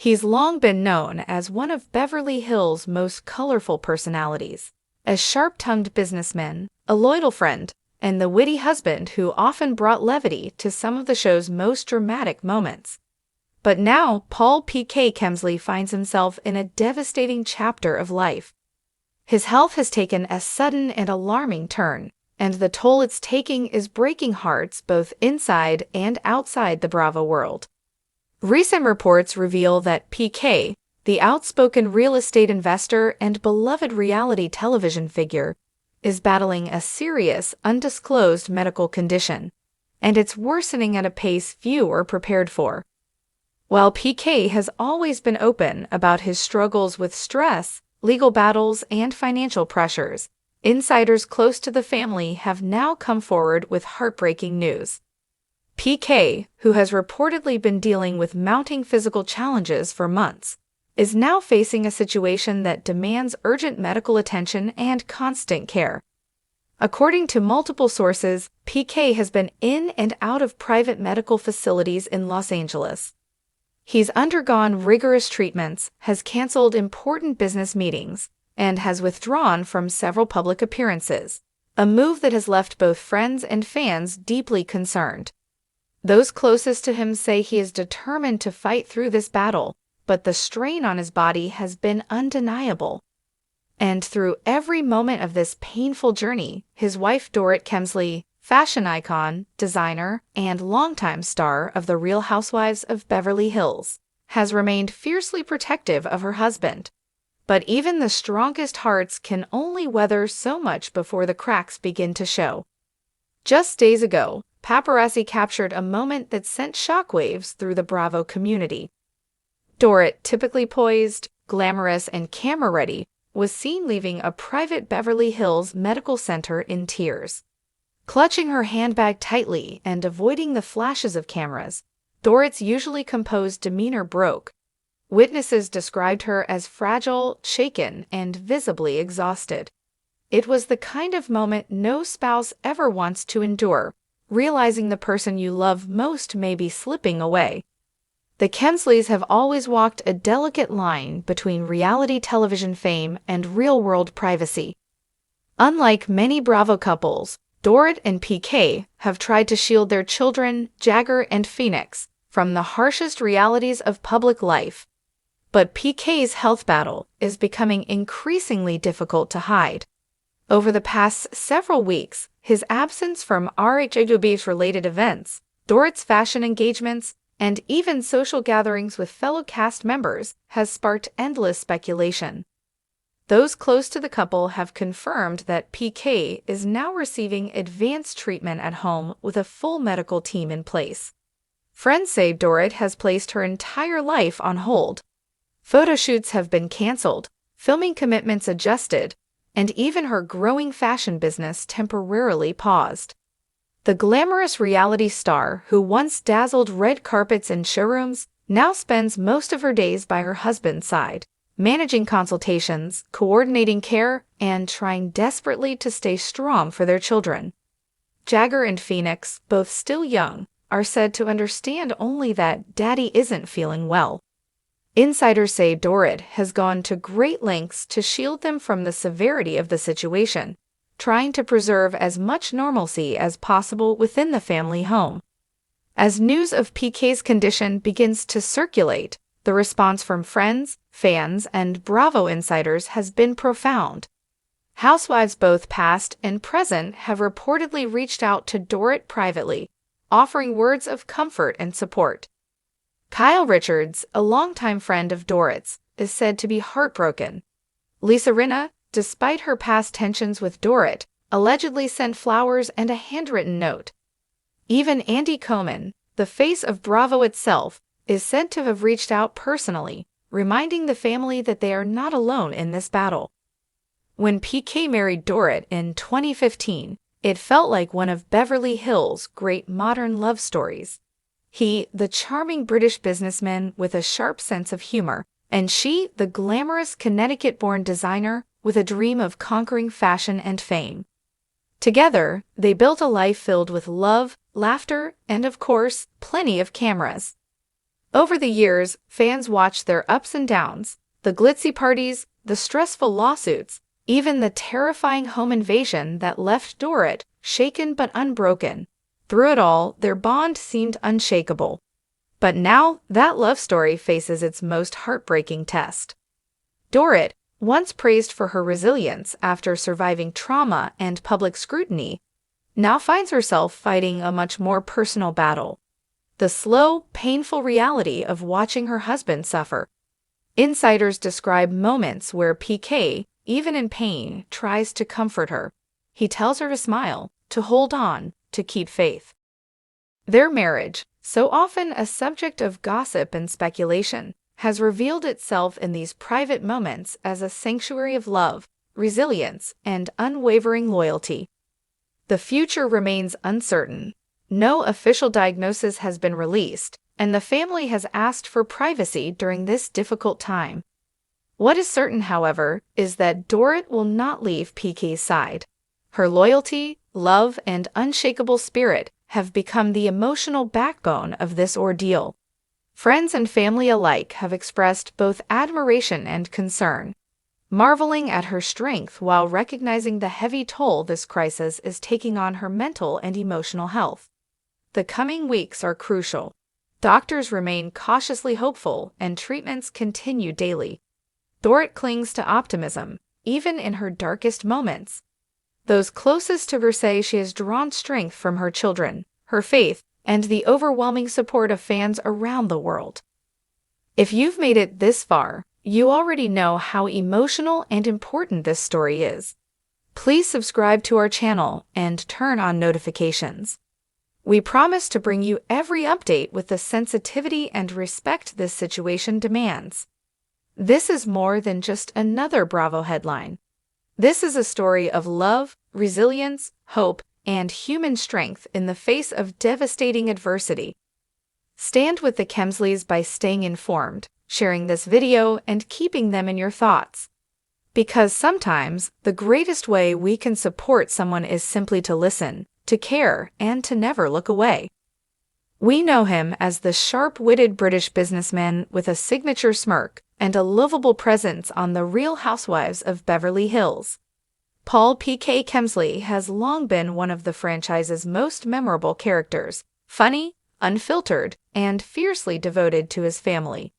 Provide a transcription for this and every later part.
He's long been known as one of Beverly Hills' most colorful personalities, a sharp-tongued businessman, a loyal friend, and the witty husband who often brought levity to some of the show's most dramatic moments. But now, Paul P.K. Kemsley finds himself in a devastating chapter of life. His health has taken a sudden and alarming turn, and the toll it's taking is breaking hearts both inside and outside the Bravo world. Recent reports reveal that PK, the outspoken real estate investor and beloved reality television figure, is battling a serious, undisclosed medical condition, and it's worsening at a pace few are prepared for. While PK has always been open about his struggles with stress, legal battles, and financial pressures, insiders close to the family have now come forward with heartbreaking news. PK, who has reportedly been dealing with mounting physical challenges for months, is now facing a situation that demands urgent medical attention and constant care. According to multiple sources, PK has been in and out of private medical facilities in Los Angeles. He's undergone rigorous treatments, has canceled important business meetings, and has withdrawn from several public appearances, a move that has left both friends and fans deeply concerned. Those closest to him say he is determined to fight through this battle, but the strain on his body has been undeniable. And through every moment of this painful journey, his wife Dorit Kemsley, fashion icon, designer, and longtime star of The Real Housewives of Beverly Hills, has remained fiercely protective of her husband. But even the strongest hearts can only weather so much before the cracks begin to show. Just days ago, Paparazzi captured a moment that sent shockwaves through the Bravo community. Dorit, typically poised, glamorous, and camera-ready, was seen leaving a private Beverly Hills medical center in tears. Clutching her handbag tightly and avoiding the flashes of cameras, Dorit's usually composed demeanor broke. Witnesses described her as fragile, shaken, and visibly exhausted. It was the kind of moment no spouse ever wants to endure, realizing the person you love most may be slipping away. The Kemsleys have always walked a delicate line between reality television fame and real-world privacy. Unlike many Bravo couples, Dorit and PK have tried to shield their children, Jagger and Phoenix, from the harshest realities of public life. But PK's health battle is becoming increasingly difficult to hide. Over the past several weeks, his absence from rhobh-related events, Dorit's fashion engagements, and even social gatherings with fellow cast members has sparked endless speculation. Those close to the couple have confirmed that PK is now receiving advanced treatment at home with a full medical team in place. Friends say Dorit has placed her entire life on hold. Photo shoots have been canceled, filming commitments adjusted, and even her growing fashion business temporarily paused. The glamorous reality star who once dazzled red carpets and showrooms now spends most of her days by her husband's side, managing consultations, coordinating care, and trying desperately to stay strong for their children. Jagger and Phoenix, both still young, are said to understand only that Daddy isn't feeling well. Insiders say Dorit has gone to great lengths to shield them from the severity of the situation, trying to preserve as much normalcy as possible within the family home. As news of PK's condition begins to circulate, the response from friends, fans, and Bravo insiders has been profound. Housewives both past and present have reportedly reached out to Dorit privately, offering words of comfort and support. Kyle Richards, a longtime friend of Dorit's, is said to be heartbroken. Lisa Rinna, despite her past tensions with Dorit, allegedly sent flowers and a handwritten note. Even Andy Coman, the face of Bravo itself, is said to have reached out personally, reminding the family that they are not alone in this battle. When PK married Dorit in 2015, it felt like one of Beverly Hills' great modern love stories. He, the charming British businessman with a sharp sense of humor, and she, the glamorous Connecticut-born designer with a dream of conquering fashion and fame. Together, they built a life filled with love, laughter, and of course, plenty of cameras. Over the years, fans watched their ups and downs, the glitzy parties, the stressful lawsuits, even the terrifying home invasion that left Dorit shaken but unbroken. Through it all, their bond seemed unshakable. But now, that love story faces its most heartbreaking test. Dorit, once praised for her resilience after surviving trauma and public scrutiny, now finds herself fighting a much more personal battle: the slow, painful reality of watching her husband suffer. Insiders describe moments where PK, even in pain, tries to comfort her. He tells her to smile, to hold on, to keep faith. Their marriage, so often a subject of gossip and speculation, has revealed itself in these private moments as a sanctuary of love, resilience, and unwavering loyalty. The future remains uncertain. No official diagnosis has been released, and the family has asked for privacy during this difficult time. What is certain, however, is that Dorit will not leave PK's side. Her loyalty, love, and unshakable spirit have become the emotional backbone of this ordeal. Friends and family alike have expressed both admiration and concern, marveling at her strength while recognizing the heavy toll this crisis is taking on her mental and emotional health. The coming weeks are crucial. Doctors remain cautiously hopeful and treatments continue daily. Dorit clings to optimism, even in her darkest moments. Those closest to her say she has drawn strength from her children, her faith, and the overwhelming support of fans around the world. If you've made it this far, you already know how emotional and important this story is. Please subscribe to our channel and turn on notifications. We promise to bring you every update with the sensitivity and respect this situation demands. This is more than just another Bravo headline. This is a story of love, resilience, hope, and human strength in the face of devastating adversity. Stand with the Kemsleys by staying informed, sharing this video, and keeping them in your thoughts. Because sometimes, the greatest way we can support someone is simply to listen, to care, and to never look away. We know him as the sharp-witted British businessman with a signature smirk and a lovable presence on The Real Housewives of Beverly Hills. Paul P.K. Kemsley has long been one of the franchise's most memorable characters, funny, unfiltered, and fiercely devoted to his family.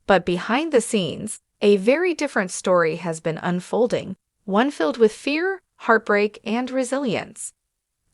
But behind the scenes, a very different story has been unfolding, one filled with fear, heartbreak, and resilience.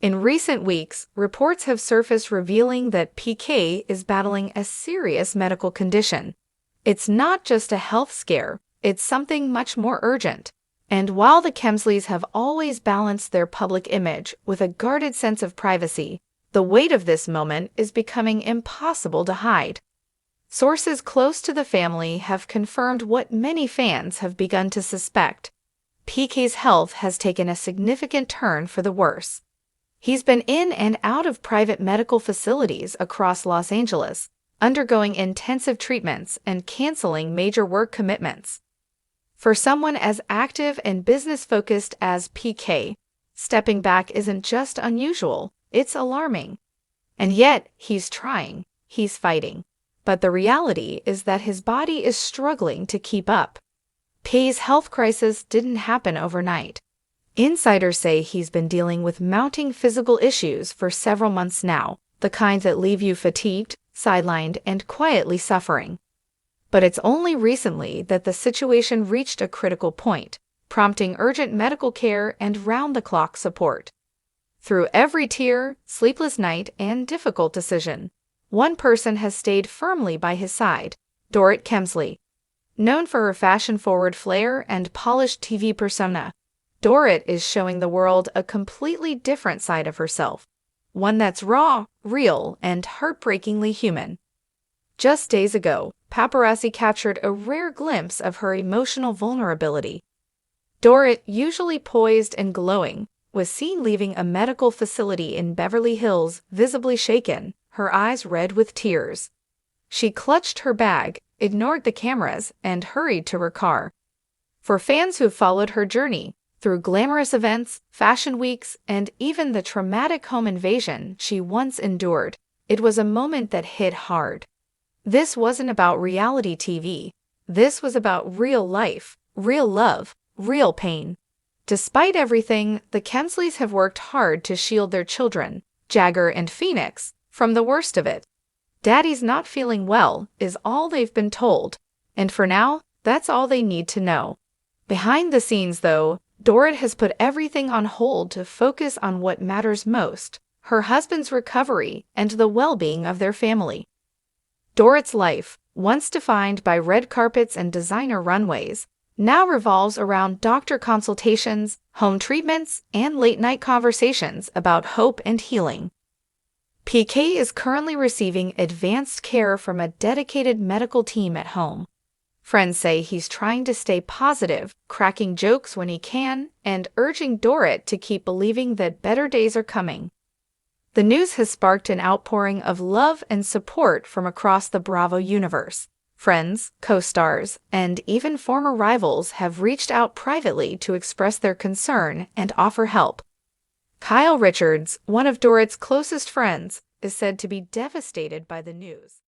In recent weeks, reports have surfaced revealing that PK is battling a serious medical condition. It's not just a health scare, it's something much more urgent. And while the Kemsleys have always balanced their public image with a guarded sense of privacy, the weight of this moment is becoming impossible to hide. Sources close to the family have confirmed what many fans have begun to suspect. PK's health has taken a significant turn for the worse. He's been in and out of private medical facilities across Los Angeles, undergoing intensive treatments and canceling major work commitments. For someone as active and business-focused as PK, stepping back isn't just unusual, it's alarming. And yet, he's trying, he's fighting. But the reality is that his body is struggling to keep up. PK's health crisis didn't happen overnight. Insiders say he's been dealing with mounting physical issues for several months now, the kind that leave you fatigued, sidelined, and quietly suffering. But it's only recently that the situation reached a critical point, prompting urgent medical care and round-the-clock support. Through every tear, sleepless night, and difficult decision, one person has stayed firmly by his side: Dorit Kemsley. Known for her fashion-forward flair and polished TV persona, Dorit is showing the world a completely different side of herself, one that's raw, real, and heartbreakingly human. Just days ago, Paparazzi captured a rare glimpse of her emotional vulnerability. Dorit, usually poised and glowing, was seen leaving a medical facility in Beverly Hills, visibly shaken, her eyes red with tears. She clutched her bag, ignored the cameras, and hurried to her car. For fans who've followed her journey, through glamorous events, fashion weeks, and even the traumatic home invasion she once endured, it was a moment that hit hard. This wasn't about reality TV. This was about real life, real love, real pain. Despite everything, the Kemsleys have worked hard to shield their children, Jagger and Phoenix, from the worst of it. Daddy's not feeling well is all they've been told, and for now, that's all they need to know. Behind the scenes, though, Dorit has put everything on hold to focus on what matters most, her husband's recovery and the well-being of their family. Dorit's life, once defined by red carpets and designer runways, now revolves around doctor consultations, home treatments, and late-night conversations about hope and healing. PK is currently receiving advanced care from a dedicated medical team at home. Friends say he's trying to stay positive, cracking jokes when he can, and urging Dorit to keep believing that better days are coming. The news has sparked an outpouring of love and support from across the Bravo universe. Friends, co-stars, and even former rivals have reached out privately to express their concern and offer help. Kyle Richards, one of Dorit's closest friends, is said to be devastated by the news.